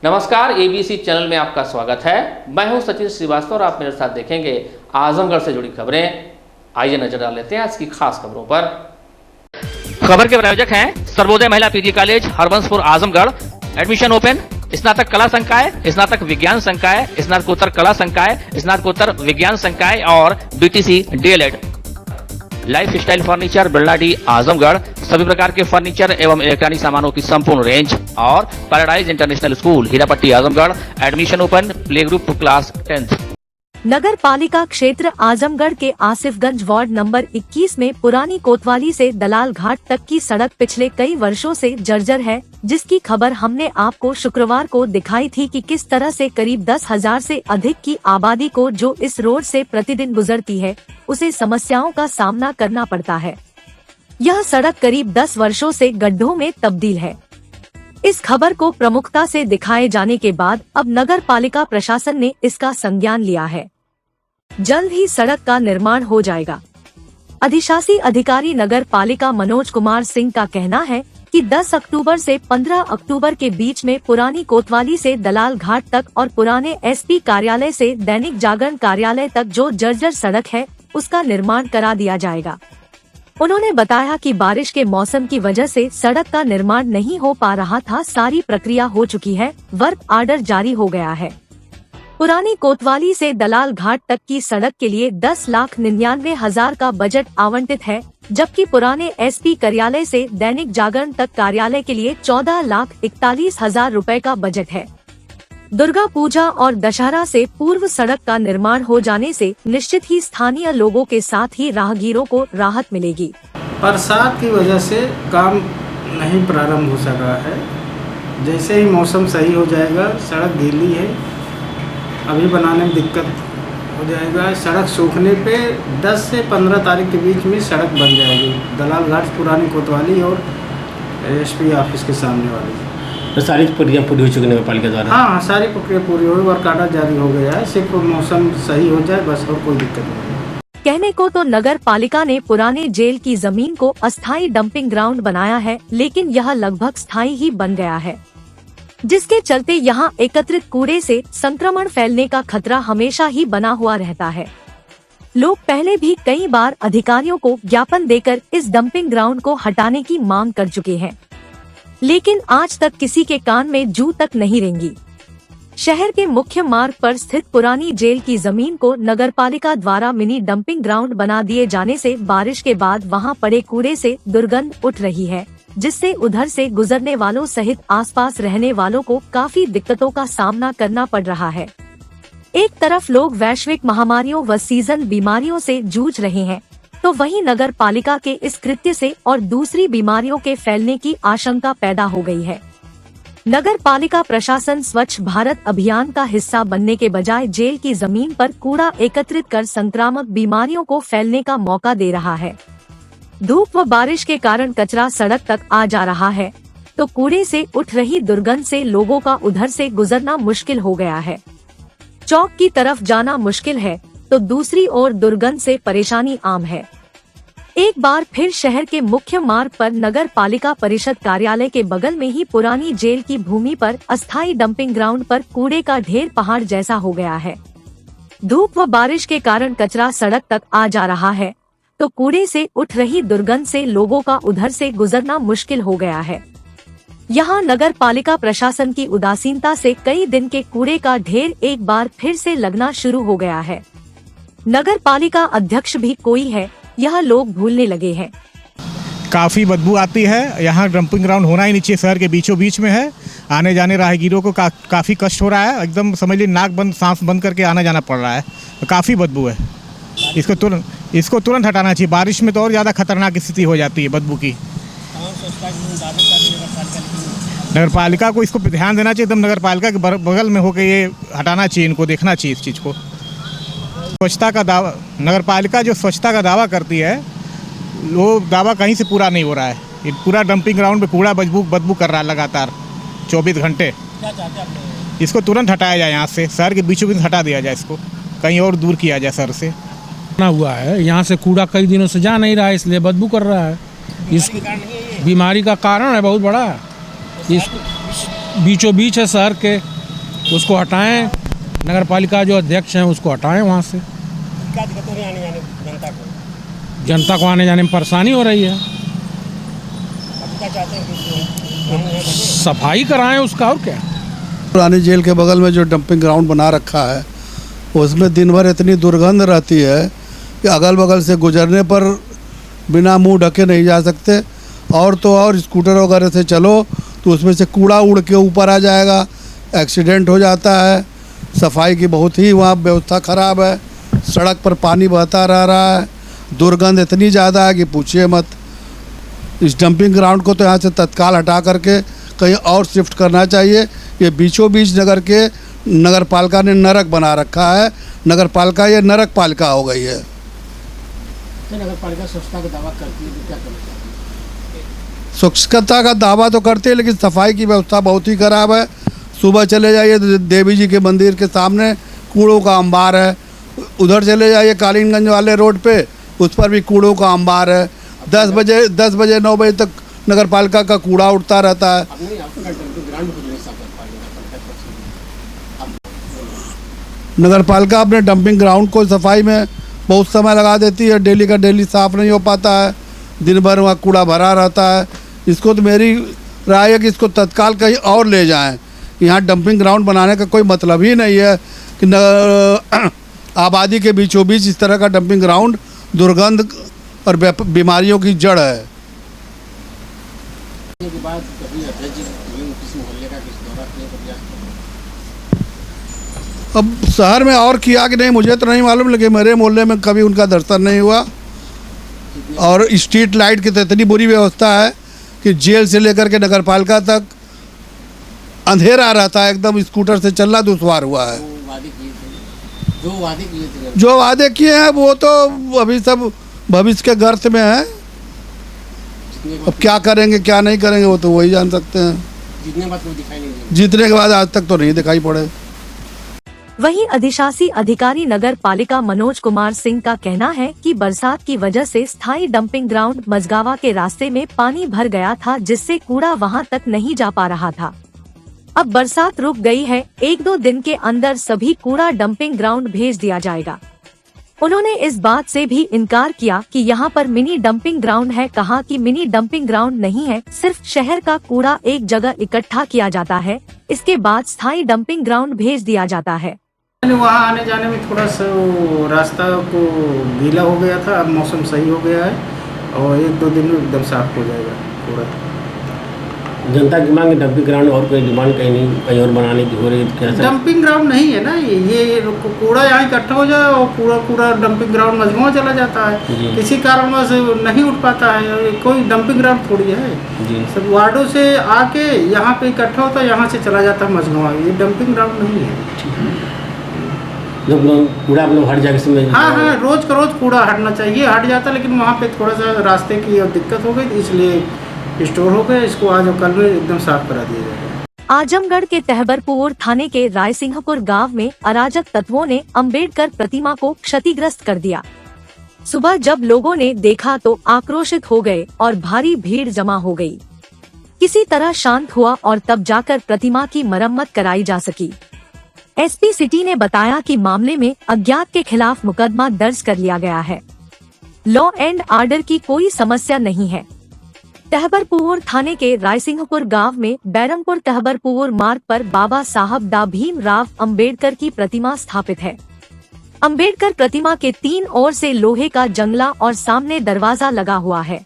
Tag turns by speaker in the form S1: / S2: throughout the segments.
S1: नमस्कार, ABC channel में आपका स्वागत है। मैं हूं सचिन श्रीवास्तव और आप मेरे साथ देखेंगे आजमगढ़ से जुड़ी खबरें। आइए नजर डाल लेते हैं आज की खास खबरों पर।
S2: खबर के प्रायोजक हैं Sarvodaya Mahila PG college Harbanspur Azamgarh. Admission open. स्नातक कला संकाय, स्नातक विज्ञान संकाय, स्नातकोत्तर कला संकाय, स्नातकोत्तर विज्ञान संकाय और BTC DElEd. Life style furniture, Billadi Azamgarh. सभी प्रकार के फर्नीचर एवं इलेक्ट्रॉनिक सामानों की संपूर्ण रेंज और paradise international school Hirapatti Azamgarh. Admission open. Play group class 10th।
S3: नगर पालिका क्षेत्र आजमगढ़ के आसिफगंज वार्ड नंबर 21 में पुरानी कोतवाली से दलाल घाट तक की सड़क पिछले कई वर्षों से जर्जर है, जिसकी खबर हमने आपको शुक्रवार को दिखाई थी कि किस तरह से करीब 10,000 से अधिक की आबादी को जो इस रोड से प्रतिदिन गुजरती है, उसे समस्याओं का सामना करना पड़ता है। यह सड़क करीब 10 वर्षों से गड्ढों में तब्दील है। इस खबर को प्रमुखता से दिखाए जाने के बाद अब नगर पालिका प्रशासन ने इसका संज्ञान लिया है। जल्द ही सड़क का निर्माण हो जाएगा। अधिशासी अधिकारी नगर पालिका मनोज कुमार सिंह का कहना है कि 10 अक्टूबर से 15 अक्टूबर के बीच में पुरानी कोतवाली से दलाल घाट तक और पुराने एसपी कार्यालय से दैनिक जागरण कार्यालय तक जो जर्जर सड़क है, उसका निर्माण करा दिया जाएगा। उन्होंने बताया कि बारिश के मौसम की वजह से सड़क का निर्माण नहीं हो पा रहा था। सारी प्रक्रिया हो चुकी है, वर्क आर्डर जारी हो गया है। पुरानी कोतवाली से दलाल घाट तक की सड़क के लिए 10,99,000 का बजट आवंटित है, जबकि पुराने एसपी कार्यालय से दैनिक जागरण तक कार्यालय के लिए 14,41,000 रुपए का बजट है। दुर्गा पूजा और दशहरा से पूर्व सड़क का निर्माण हो जाने से निश्चित ही स्थानीय लोगों के साथ ही राहगीरों को राहत मिलेगी।
S4: बरसात की वजह से काम नहीं प्रारंभ हो सका है। जैसे ही मौसम सही हो जाएगा, सड़क गीली है, अभी बनाने में दिक्कत हो जाएगा। सड़क सूखने पे 10 से 15 तारीख के बीच में सड़क बन जाएगी। दलाल घाट, पुरानी कोतवाली और एसपी ऑफिस के सामने वाली।
S5: तो सारी प्रक्रिया पूरी हो चुकी है नगर पालिका द्वारा?
S4: हाँ, सारी प्रक्रिया पूरी हो गई, वर्क आर्डर जारी हो गया है। सिर्फ मौसम सही हो जाए बस, और कोई दिक्कत नहीं।
S3: कहने को तो नगर पालिका ने पुराने जेल की जमीन को अस्थायी डंपिंग ग्राउंड बनाया है, लेकिन यह लगभग स्थायी ही बन गया है, जिसके चलते यहाँ एकत्रित कूड़े से संक्रमण फैलने का खतरा हमेशा ही बना हुआ रहता है। लोग पहले भी कई बार अधिकारियों को ज्ञापन देकर इस डंपिंग ग्राउंड को हटाने की मांग कर चुके हैं, लेकिन आज तक किसी के कान में जू तक नहीं रेंगी। शहर के मुख्य मार्ग पर स्थित पुरानी जेल की जमीन को नगरपालिका द्वारा मिनी डंपिंग ग्राउंड बना दिए जाने से बारिश के बाद वहां पड़े कूड़े से दुर्गंध उठ रही है, जिससे उधर से गुजरने वालों सहित आसपास रहने वालों को काफी दिक्कतों का सामना करना पड़ रहा है। एक तरफ लोग वैश्विक महामारियों व सीजन बीमारियों से जूझ रहे हैं, तो वहीं नगर पालिका के इस कृत्य से और दूसरी बीमारियों के फैलने की आशंका पैदा हो गई है। नगर पालिका प्रशासन स्वच्छ भारत अभियान का हिस्सा बनने के बजाय जेल की जमीन पर कूड़ा एकत्रित कर संक्रामक बीमारियों को फैलने का मौका दे रहा है। धूप व बारिश के कारण कचरा सड़क तक आ जा रहा है, तो कूड़े से उठ रही दुर्गंध से लोगों का उधर से गुजरना मुश्किल हो गया है। चौक की तरफ जाना मुश्किल है, तो दूसरी ओर दुर्गंध से परेशानी आम है। एक बार फिर शहर के मुख्य मार्ग पर नगर पालिका परिषद कार्यालय के बगल में ही पुरानी जेल की भूमि पर अस्थायी डंपिंग ग्राउंड पर कूड़े का ढेर पहाड़ जैसा हो गया है। धूप व बारिश के कारण कचरा सड़क तक आ जा रहा है, तो कूड़े से उठ रही दुर्गंध से लोगों का उधर से गुजरना मुश्किल हो गया है। यहाँ नगर पालिका प्रशासन की उदासीनता से कई दिन के कूड़े का ढेर एक बार फिर से लगना शुरू हो गया है। नगर पालिका अध्यक्ष भी कोई है, यह लोग भूलने लगे हैं।
S6: काफ़ी बदबू आती है। यहाँ डंपिंग ग्राउंड होना ही नीचे शहर के बीचों बीच में है। आने जाने राहगीरों को काफ़ी कष्ट हो रहा है। एकदम समझ लीजिए नाक बंद, सांस बंद करके आना जाना पड़ रहा है। काफ़ी बदबू है। इसको तुरंत हटाना चाहिए। बारिश में तो और ज़्यादा खतरनाक स्थिति हो जाती है बदबू की। नगर पालिका को इसको ध्यान देना चाहिए। एकदम नगर पालिका के बगल में होकर ये हटाना चाहिए, इनको देखना चाहिए इस चीज़ को। स्वच्छता का दावा, नगर पालिका जो स्वच्छता का दावा करती है, वो दावा कहीं से पूरा नहीं हो रहा है। ये पूरा डंपिंग ग्राउंड पे कूड़ा बदबू कर रहा है लगातार 24 घंटे। इसको तुरंत हटाया जाए, यहाँ से शहर के बीचों बीच हटा दिया जाए, इसको कहीं और दूर किया जाए शहर से।
S7: हुआ है यहाँ से कूड़ा कई दिनों से जा नहीं रहा है, इसलिए बदबू कर रहा है। इस बीमारी का कारण है बहुत बड़ा। इस बीचों बीच है शहर के, उसको हटाएं। नगर पालिका जो अध्यक्ष हैं उसको हटाएं वहाँ से।
S5: क्या दिक्कत हो रही है आने जाने जनता को?
S7: जनता को आने जाने में परेशानी हो रही है।
S5: आप क्या चाहते हैं कि
S7: सफाई कराएं उसका, और क्या।
S8: पुरानी जेल के बगल में जो डंपिंग ग्राउंड बना रखा है उसमें दिन भर इतनी दुर्गंध रहती है कि अगल बगल से गुजरने पर बिना मुंह ढके नहीं जा सकते। और तो और स्कूटर वगैरह से चलो तो उसमें से कूड़ा उड़ के ऊपर आ जाएगा, एक्सीडेंट हो जाता है। सफाई की बहुत ही वहाँ व्यवस्था ख़राब है। सड़क पर पानी बहता रह रहा है, दुर्गंध इतनी ज़्यादा है कि पूछिए मत। इस डंपिंग ग्राउंड को तो यहाँ से तत्काल हटा करके कहीं और शिफ्ट करना चाहिए। ये बीचों बीच नगर पालिका ने नरक बना रखा है। नगर पालिका ये नरक पालिका हो गई है।
S5: नगर पालिका स्वच्छता का दावा करती है तो क्या करना चाहिए?
S8: स्वच्छता का दावा तो करते हैं लेकिन सफाई की व्यवस्था बहुत ही खराब है। सुबह चले जाइए तो देवी जी के मंदिर के सामने कूड़ों का अंबार है। उधर चले जाइए कालीनगंज वाले रोड पे, उस पर भी कूड़ों का अंबार है। 10 बजे 9 बजे तक नगर पालिका का कूड़ा उठता रहता है। नगर पालिका अपने डंपिंग ग्राउंड को सफाई में बहुत समय लगा देती है। डेली का डेली साफ नहीं हो पाता है, दिन भर वहाँ कूड़ा भरा रहता है। इसको तो मेरी राय है कि इसको तत्काल कहीं और ले जाएं। यहाँ डंपिंग ग्राउंड बनाने का कोई मतलब ही नहीं है कि आबादी के बीचों बीच इस तरह का डंपिंग ग्राउंड दुर्गंध और बीमारियों की जड़ है।
S5: के बाद कभी अध्यक्ष किसी मोहल्ले का किसी दौरा किया कभी
S8: अब शहर में और किया कि नहीं मुझे तो नहीं मालूम, लेकिन मेरे मोहल्ले में कभी उनका दर्शन नहीं हुआ। और स्ट्रीट लाइट की तो इतनी बुरी व्यवस्था है कि जेल से लेकर के नगर पालिका तक अंधेरा रहता है, एकदम स्कूटर से चलना दुश्वार हुआ है। जो वादे किए हैं वो तो अभी सब भविष्य के गर्त में है। अब क्या करेंगे क्या नहीं करेंगे वो तो वही जान सकते हैं। जीतने के बाद आज तक तो नहीं दिखाई पड़े।
S3: वहीं अधिशासी अधिकारी नगर पालिका मनोज कुमार सिंह का कहना है कि बरसात की वजह से स्थायी डंपिंग ग्राउंड मझगावा के रास्ते में पानी भर गया था, जिससे कूड़ा वहां तक नहीं जा पा रहा था। अब बरसात रुक गई है, 1-2 दिन के अंदर सभी कूड़ा डंपिंग ग्राउंड भेज दिया जाएगा। उन्होंने इस बात से भी इनकार किया कि यहाँ पर मिनी डंपिंग ग्राउंड है। कहा कि मिनी डंपिंग ग्राउंड नहीं है, सिर्फ शहर का कूड़ा एक जगह इकट्ठा किया जाता है, इसके बाद स्थायी डंपिंग ग्राउंड भेज दिया जाता है।
S4: वहाँ आने जाने में थोड़ा सा रास्ता को गीला हो गया था, अब मौसम सही हो गया है और 1-2 दिन में एकदम साफ हो जाएगा पूरा।
S5: जनता की मांग डंपिंग ग्राउंड और कोई डिमांड कहीं नहीं कहीं और बनाने की हो रही है?
S4: डंपिंग ग्राउंड नहीं है ना, ये कूड़ा यहाँ इकट्ठा हो जाए और पूरा डंपिंग ग्राउंड मजमुआ चला जाता है। किसी कारणवश नहीं उठ पाता है। कोई डंपिंग ग्राउंड थोड़ी है, सब वार्डों से आके यहाँ पे इकट्ठा होता है, यहाँ से चला जाता है मजमुआ। ये डंपिंग ग्राउंड नहीं है।
S5: कूड़ा मतलब हर जगह से
S4: हाँ, रोज का रोज कूड़ा हटना चाहिए, हट जाता, लेकिन वहाँ पे थोड़ा सा रास्ते की दिक्कत हो गई इसलिए स्टोर हो गया। इसको आज और कल में एकदम साफ करा दिया जाएगा।
S3: आजमगढ़ के तहबरपुर थाने के रायसिंहपुर गांव में अराजक तत्वों ने अंबेडकर प्रतिमा को क्षतिग्रस्त कर दिया। सुबह जब लोगों ने देखा तो आक्रोशित हो गए और भारी भीड़ जमा हो गई। किसी तरह शांत हुआ और तब जाकर प्रतिमा की मरम्मत कराई जा सकी। एसपी सिटी ने बताया कि मामले में अज्ञात के खिलाफ मुकदमा दर्ज कर लिया गया है। लॉ एंड ऑर्डर की कोई समस्या नहीं है। तहबरपुर थाने के रायसिंहपुर गांव में बैरमपुर तहबरपुर मार्ग पर बाबा साहब डा भीमराव अंबेडकर की प्रतिमा स्थापित है। अंबेडकर प्रतिमा के 3 ओर से लोहे का जंगला और सामने दरवाजा लगा हुआ है।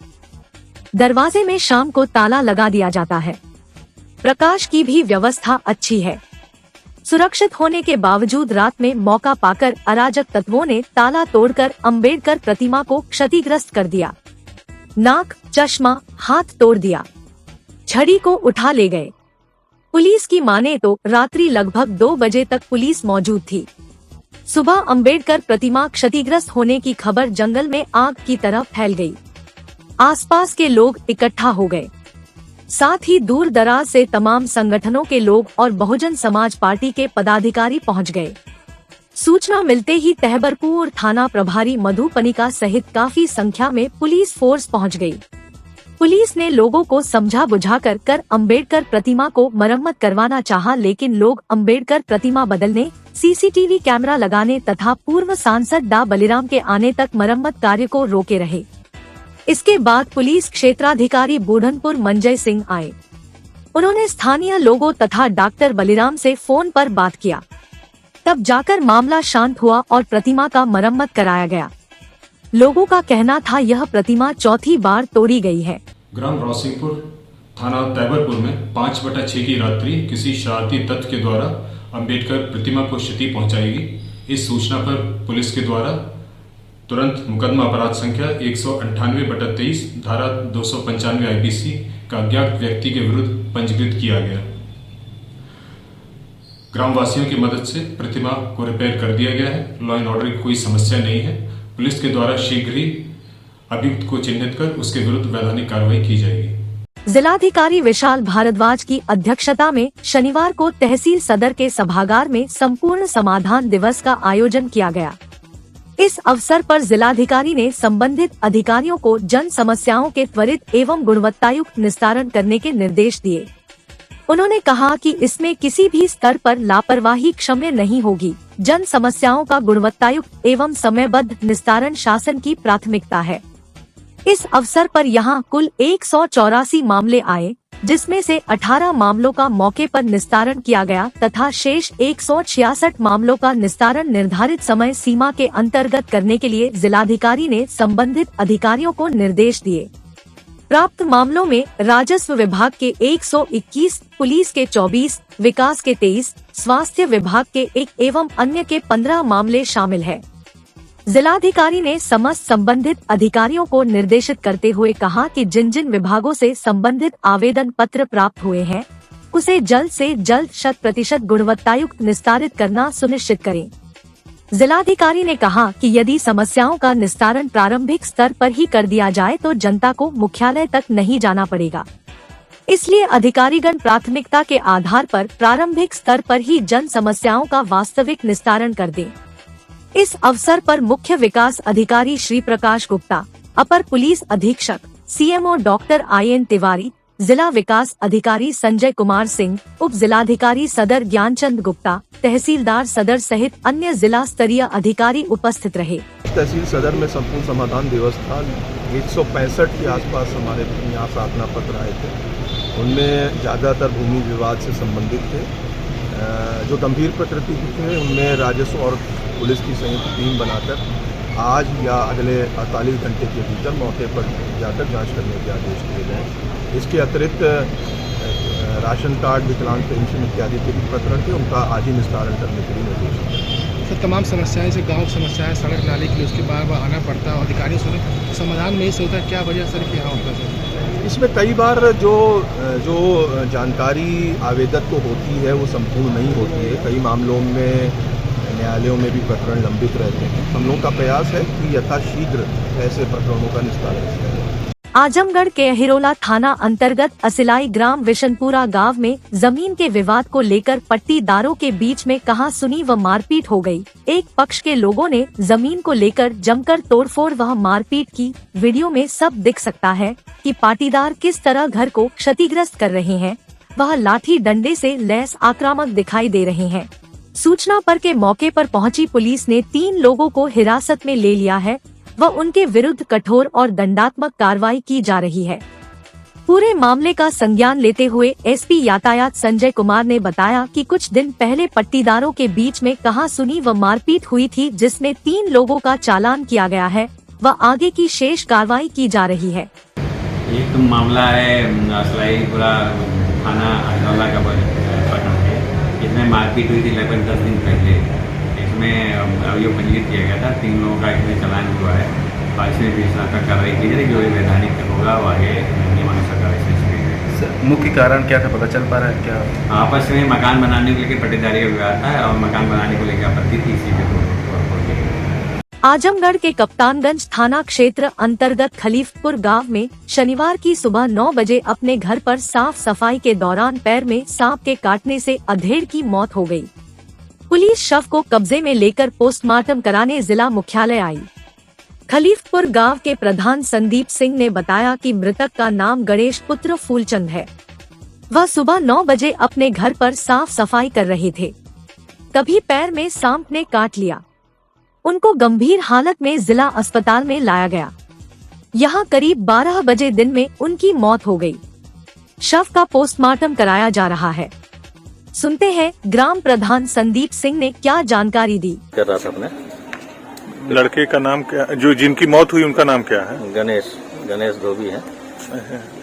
S3: दरवाजे में शाम को ताला लगा दिया जाता है। प्रकाश की भी व्यवस्था अच्छी है। सुरक्षित होने के बावजूद रात में मौका पाकर अराजक तत्वों ने ताला तोड़कर अंबेडकर प्रतिमा को क्षतिग्रस्त कर दिया। नाक, चश्मा, हाथ तोड़ दिया। छड़ी को उठा ले गए। पुलिस की माने तो रात्रि लगभग 2 बजे तक पुलिस मौजूद थी। सुबह अंबेडकर प्रतिमा क्षतिग्रस्त होने की खबर जंगल में आग की तरह फैल गई। आसपास के लोग इकट्ठा हो गए। साथ ही दूर दराज से तमाम संगठनों के लोग और बहुजन समाज पार्टी के पदाधिकारी पहुंच गए। सूचना मिलते ही तहबरपुर थाना प्रभारी मधु पनिका सहित काफी संख्या में पुलिस फोर्स पहुंच गई। पुलिस ने लोगों को समझा बुझाकर अंबेडकर प्रतिमा को मरम्मत करवाना चाहा, लेकिन लोग अंबेडकर प्रतिमा बदलने, सीसीटीवी कैमरा लगाने तथा पूर्व सांसद डा बलिराम के आने तक मरम्मत कार्य को रोके रहे। इसके बाद पुलिस क्षेत्राधिकारी बूढ़नपुर मंजय सिंह आए। उन्होंने स्थानीय लोगों तथा डॉक्टर बलिराम से फोन पर बात किया, तब जाकर मामला शांत हुआ और प्रतिमा का मरम्मत कराया गया। लोगों का कहना था यह प्रतिमा चौथी बार तोड़ी गई है।
S9: ग्राम रासिंगपुर थाना तैबरपुर में 5/6 की रात्रि किसी शरारती तत्व के द्वारा अंबेडकर प्रतिमा को क्षति पहुंचाएगी। इस सूचना पर पुलिस के द्वारा तुरंत मुकदमा अपराध संख्या 198/23 धारा 295 आईपीसी का अज्ञात व्यक्ति के विरुद्ध पंजीकृत किया गया। ग्रामवासियों की मदद से प्रतिमा को रिपेयर कर दिया गया है। लॉ एंड ऑर्डर की कोई समस्या नहीं है। पुलिस के द्वारा शीघ्र ही अभियुक्त को चिन्हित कर उसके विरुद्ध वैधानिक कार्रवाई की जाएगी।
S3: जिलाधिकारी विशाल भारद्वाज की अध्यक्षता में शनिवार को तहसील सदर के सभागार में संपूर्ण समाधान दिवस का आयोजन किया गया। इस अवसर पर जिलाधिकारी ने संबंधित अधिकारियों को जन समस्याओं के त्वरित एवं गुणवत्तायुक्त निस्तारण करने के निर्देश दिए। उन्होंने कहा कि इसमें किसी भी स्तर पर लापरवाही क्षम्य नहीं होगी। जन समस्याओं का गुणवत्तायुक्त एवं समयबद्ध निस्तारण शासन की प्राथमिकता है। इस अवसर पर यहां कुल 184 मामले आए, जिसमें से 18 मामलों का मौके पर निस्तारण किया गया तथा शेष 166 मामलों का निस्तारण निर्धारित समय सीमा के अंतर्गत करने के लिए जिलाधिकारी ने संबंधित अधिकारियों को निर्देश दिए। प्राप्त मामलों में राजस्व विभाग के 121, पुलिस के 24, विकास के 23, स्वास्थ्य विभाग के 1 एवं अन्य के 15 मामले शामिल है। जिलाधिकारी ने समस्त संबंधित अधिकारियों को निर्देशित करते हुए कहा कि जिन जिन विभागों से संबंधित आवेदन पत्र प्राप्त हुए हैं, उसे जल्द से जल्द 100% गुणवत्तायुक्त निस्तारित करना सुनिश्चित करें। जिलाधिकारी ने कहा कि यदि समस्याओं का निस्तारण प्रारंभिक स्तर पर ही कर दिया जाए तो जनता को मुख्यालय तक नहीं जाना पड़ेगा। इसलिए अधिकारीगण प्राथमिकता के आधार पर प्रारंभिक स्तर पर ही जन समस्याओं का वास्तविक निस्तारण कर दें। इस अवसर पर मुख्य विकास अधिकारी श्री प्रकाश गुप्ता, अपर पुलिस अधीक्षक सीएमओ डॉक्टर IN तिवारी, जिला विकास अधिकारी संजय कुमार सिंह, उप जिलाधिकारी सदर ज्ञानचंद गुप्ता, तहसीलदार सदर सहित अन्य जिला स्तरीय अधिकारी उपस्थित रहे।
S10: तहसील सदर में संपूर्ण समाधान दिवस था। 165 के आसपास हमारे यहाँ प्रार्थना पत्र आए थे। उनमें ज़्यादातर भूमि विवाद से संबंधित थे। जो गंभीर प्रकृति के थे उनमें राजस्व और पुलिस की संयुक्त टीम बनाकर आज या अगले 48 घंटे के भीतर मौके पर जाकर जांच करने के आदेश दिए गए। इसके अतिरिक्त राशन कार्ड, विकलांग पेंशन इत्यादि के भी प्रकरण थे, उनका आज ही निस्तारण करने के लिए निर्देश दिए।
S7: सर, तमाम समस्याएं से गांव की समस्याएं, सड़क नाले की, उसके बार बार आना पड़ता है। अधिकारियों से समाधान में इस होता है, क्या वजह सर क्या होता है?
S10: इसमें कई बार जो जानकारी आवेदक को होती है वो संपूर्ण नहीं होती है। कई मामलों में न्यायालयों में भी प्रकरण लंबित रहते हैं। हम लोगों का प्रयास है कि यथाशीघ्र ऐसे प्रकरणों का निस्तारण किया जाए।
S3: आजमगढ़ के हिरोला थाना अंतर्गत असिलाई ग्राम विशनपुरा गांव में जमीन के विवाद को लेकर पट्टीदारों के बीच में कहासुनी व मारपीट हो गई। एक पक्ष के लोगों ने जमीन को लेकर जमकर तोड़फोड़ व मारपीट की। वीडियो में सब दिख सकता है कि पाटीदार किस तरह घर को क्षतिग्रस्त कर रहे हैं। वह लाठी डंडे से लैस आक्रामक दिखाई दे रहे हैं। सूचना पर के मौके पर पहुंची पुलिस ने 3 लोगों को हिरासत में ले लिया है व उनके विरुद्ध कठोर और दंडात्मक कार्रवाई की जा रही है। पूरे मामले का संज्ञान लेते हुए एसपी यातायात संजय कुमार ने बताया कि कुछ दिन पहले पट्टीदारों के बीच में कहासुनी व मारपीट हुई थी, जिसमें 3 लोगों का चालान किया गया है व आगे की शेष कार्रवाई की जा रही है।
S11: एक मामला है असलाईपुरा थाना अजनौला का प्रकरण है। इसमें मारपीट हुई थी लगभग 10 दिन पहले। इसमें अभियोग पंजीकृत किया गया था। 3 लोगों का इसमें चालान हुआ है और इसमें भी का कार्रवाई की जाएगी। जो वैधानिक होगा वो आगे नियमानुसार कार्रवाई।
S10: मुख्य कारण क्या था, पता चल पा रहा है क्या?
S11: आपस में मकान बनाने को लेकर पट्टेदारी का विवाद था और मकान बनाने को लेकर आपत्ति थी, इसी के तौर।
S3: आजमगढ़ के कप्तानगंज थाना क्षेत्र अंतर्गत खलीफपुर गांव में शनिवार की सुबह 9 बजे अपने घर पर साफ सफाई के दौरान पैर में सांप के काटने से अधेड़ की मौत हो गई। पुलिस शव को कब्जे में लेकर पोस्टमार्टम कराने जिला मुख्यालय आई। खलीफपुर गांव के प्रधान संदीप सिंह ने बताया कि मृतक का नाम गणेश पुत्र फूलचंद है। वह सुबह 9 बजे अपने घर पर साफ सफाई कर रहे थे, तभी पैर में सांप ने काट लिया। उनको गंभीर हालत में जिला अस्पताल में लाया गया। यहाँ करीब 12 बजे दिन में उनकी मौत हो गई। शव का पोस्टमार्टम कराया जा रहा है। सुनते हैं ग्राम प्रधान संदीप सिंह ने क्या जानकारी दी।
S12: कर रहा था अपने
S13: लड़के का नाम क्या, जो जिनकी मौत हुई उनका नाम क्या है?
S12: गणेश धोबी है,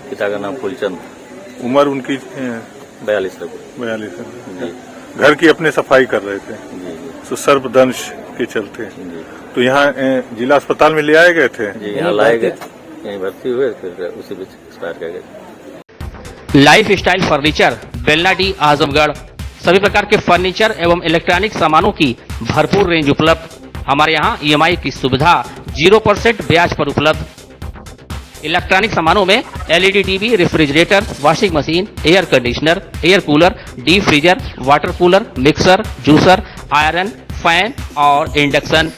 S12: पिता का नाम फूलचंद।
S13: उम्र उनकी
S12: 42
S13: जी। घर की अपने सफाई कर रहे थे तो सर्पदंश के चलते, तो यहाँ जिला अस्पताल में ले आए गए थे
S12: जी। यहाँ लाए गए, यहीं भर्ती हुए, फिर उसी बीच एक्सपायर कर गए।
S2: Life style furniture, Belnadi, Azamgarh. सभी प्रकार के फर्नीचर एवं इलेक्ट्रॉनिक सामानों की भरपूर रेंज उपलब्ध। हमारे यहाँ EMI की सुविधा 0% ब्याज पर उपलब्ध। इलेक्ट्रॉनिक सामानों में LED TV, refrigerator, washing machine, air conditioner, air cooler, deep freezer, water cooler, mixer, juicer, iron, fan और इंडक्शन।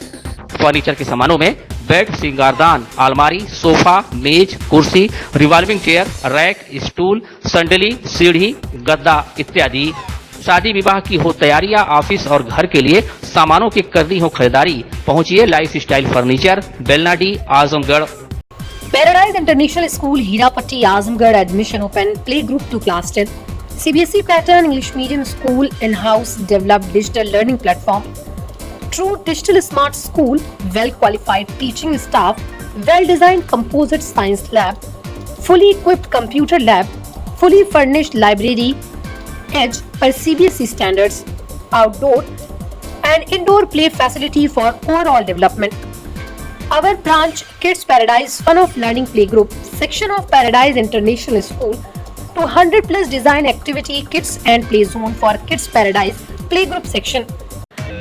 S2: फर्नीचर के सामानों में बेड, सिंगारदान, अलमारी, सोफा, मेज, कुर्सी, रिवॉल्विंग चेयर, रैक, स्टूल, संडली, सीढ़ी, गद्दा इत्यादि। शादी विवाह की हो तैयारी या ऑफिस और घर के लिए सामानों की करनी हो खरीदारी, पहुंचिए life style furniture, Belnadi, Azamgarh.
S14: Paradise international school, Hirapatti, Azamgarh. Admission open. Play group to class 10। CBSE pattern English medium school, in house developed digital learning platform, true digital smart school, well qualified teaching staff, well designed composite science lab, fully equipped computer lab, fully furnished library, edge per CBSE standards, outdoor and indoor play facility for overall development. Our branch Kids Paradise Fun of Learning Playgroup section of Paradise International School, 200 plus design activity kits and play zone for Kids Paradise Playgroup section.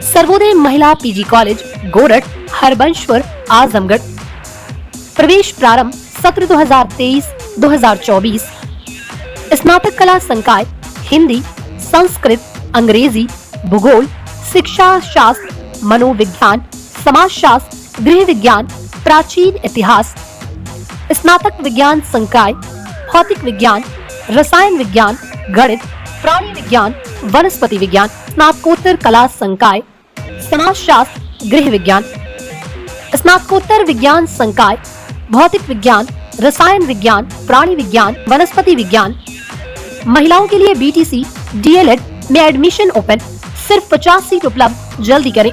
S14: Sarvodaya महिला PG college, गोरठ, Harbanspur, Azamgarh. प्रवेश प्रारंभ सत्र 2023-2024। स्नातक कला संकाय, हिंदी, संस्कृत, अंग्रेजी, भूगोल, शिक्षा शास्त्र, मनोविज्ञान, समाज शास्त्र, गृह विज्ञान, प्राचीन इतिहास। स्नातक विज्ञान संकाय, भौतिक विज्ञान, रसायन विज्ञान, गणित, प्राणी विज्ञान, वनस्पति विज्ञान। स्नातकोत्तर कला संकाय, समाज शास्त्र, गृह विज्ञान। स्नातकोत्तर विज्ञान संकाय, भौतिक विज्ञान, रसायन विज्ञान, प्राणी विज्ञान, वनस्पति विज्ञान। महिलाओं के लिए BTC DLED में एडमिशन ओपन। सिर्फ 50 सीट उपलब्ध, जल्दी करें।